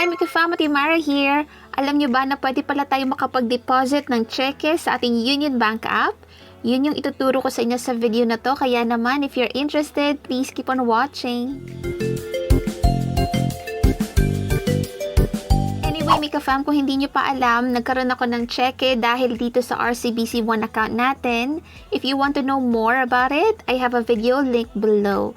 Hi, Micafam, Myra here. Alam nyo ba na pwede pala tayo makapag-deposit ng cheque sa ating Union Bank app? Yun yung ituturo ko sa inyo sa video na to. Kaya naman, if you're interested, please keep on watching. Anyway, Micafam, kung hindi nyo pa alam, nagkaroon ako ng cheque dahil dito sa RCBC One account natin. If you want to know more about it, I have a video link below.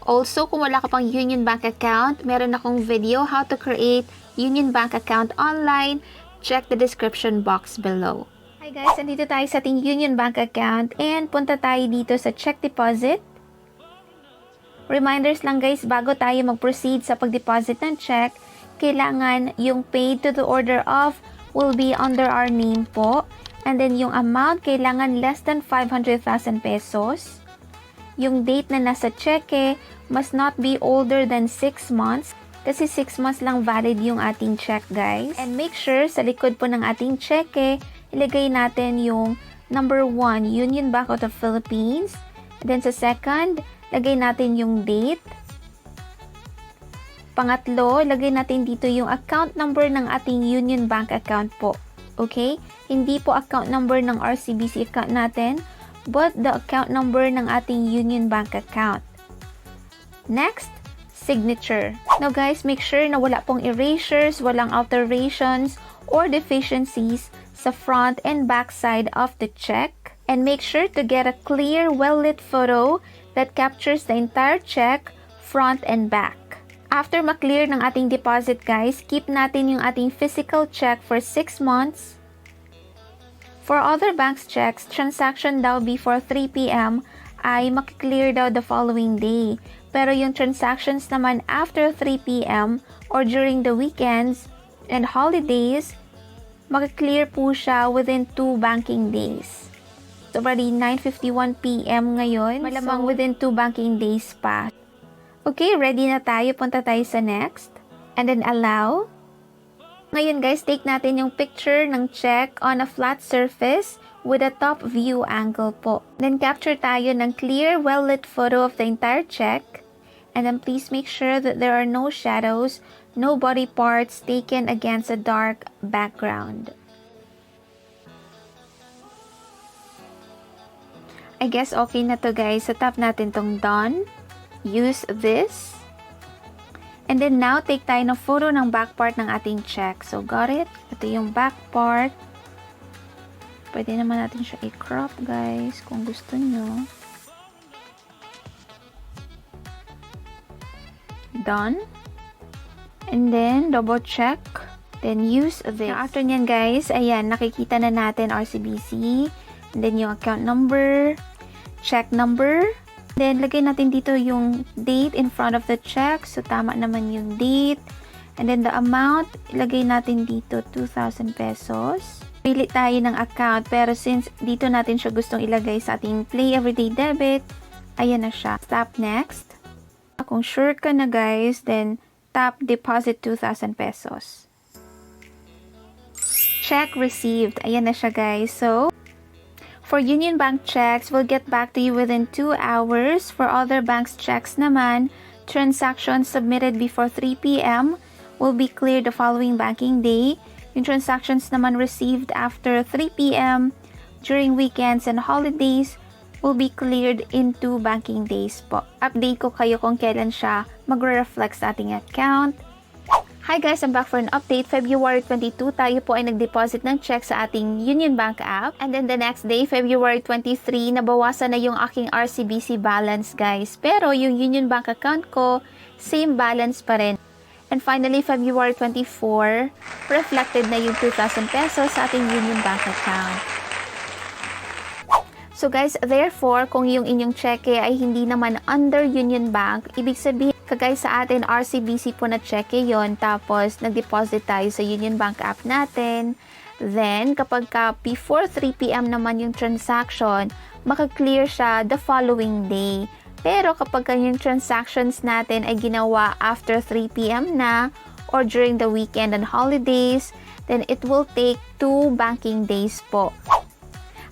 Also, kung wala ka pang Union Bank account, meron akong video how to create Union Bank account online. Check the description box below. Hi guys, andito tayo sa ating Union Bank account and punta tayo dito sa check deposit. Reminders lang guys, bago tayo mag-proceed sa pag-deposit ng check, kailangan yung paid to the order of will be under our name po. And then yung amount, kailangan less than 500,000 pesos. Yung date na nasa cheque must not be older than 6 months kasi 6 months lang valid yung ating check guys. And make sure sa likod po ng ating cheque, ilagay natin yung number 1, Union Bank of the Philippines. And then sa second, lagay natin yung date. Pangatlo, lagay natin dito yung account number ng ating Union Bank account po. Okay? Hindi po account number ng RCBC account natin, but the account number ng ating Union Bank account. Next, signature. Now guys, make sure na wala pong erasures, walang alterations, or deficiencies sa front and back side of the check. And make sure to get a clear, well-lit photo that captures the entire check, front and back. After ma-clear ng ating deposit guys, keep natin yung ating physical check for 6 months. For other banks checks, transaction daw before 3 p.m. ay makiklear daw the following day. Pero yung transactions naman after 3 p.m. or during the weekends and holidays, makiklear po siya within 2 banking days. So, already 9:51 p.m. ngayon. Malamang within 2 banking days pa. Okay, ready na tayo. Punta tayo sa next. And then allow. Ngayon guys, take natin yung picture ng check on a flat surface with a top view angle po. Then capture tayo ng clear, well-lit photo of the entire check. And then please make sure that there are no shadows, no body parts taken against a dark background. I guess okay na to guys. So tap natin tong done. Use this. And then now, take tayo ng photo ng back part ng ating check. So, got it? Ito yung back part. Pwede naman natin siya i-crop, guys, kung gusto nyo. Done. And then, double check. Then, use this. Now, after nyan, guys, ayan, nakikita na natin RCBC. And then, yung account number, check number. Then, lagay natin dito yung date in front of the check. So, tama naman yung date. And then, the amount, ilagay natin dito 2,000 pesos. Pili tayo ng account. Pero since dito natin siya gustong ilagay sa ating Play Everyday Debit, ayan na siya. Tap next. Kung sure ka na guys, then tap deposit 2,000 pesos. Check received. Ayan na siya guys. So, for Union Bank checks, we'll get back to you within 2 hours. For other banks checks naman, transactions submitted before 3 p.m. will be cleared the following banking day. Yung transactions naman received after 3 p.m. during weekends and holidays will be cleared in 2 banking days po. Update ko kayo kung kailan siya magre-reflect sa ating account. Hi guys, I'm back for an update. February 22, tayo po ay nag-deposit ng check sa ating Union Bank app. And then the next day, February 23, nabawasan na yung aking RCBC balance guys. Pero yung Union Bank account ko, same balance pa rin. And finally, February 24, reflected na yung 2,000 pesos sa ating Union Bank account. So guys, therefore, kung yung inyong cheque ay hindi naman under Union Bank, ibig sabihin, kagaya sa atin, RCBC po na cheque yon, tapos nag-deposit tayo sa Union Bank app natin. Then, kapag before 3 p.m. naman yung transaction, maka-clear siya the following day. Pero kapag yung transactions natin ay ginawa after 3 p.m. na, or during the weekend and holidays, then it will take 2 banking days po.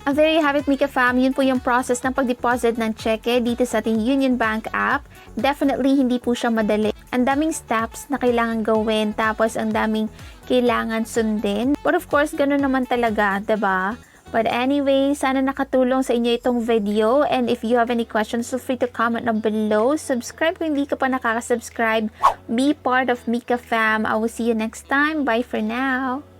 There you have it, Micafam. Yun po yung process ng pag-deposit ng cheque dito sa ating Union Bank app. Definitely, hindi po siya madali. ang daming steps na kailangan gawin, tapos ang daming kailangan sundin. But of course, ganun naman talaga, diba? But anyway, sana nakatulong sa inyo itong video. And if you have any questions, feel free to comment down below. Subscribe kung hindi ka pa nakaka-subscribe. Be part of Micafam. I will see you next time. Bye for now.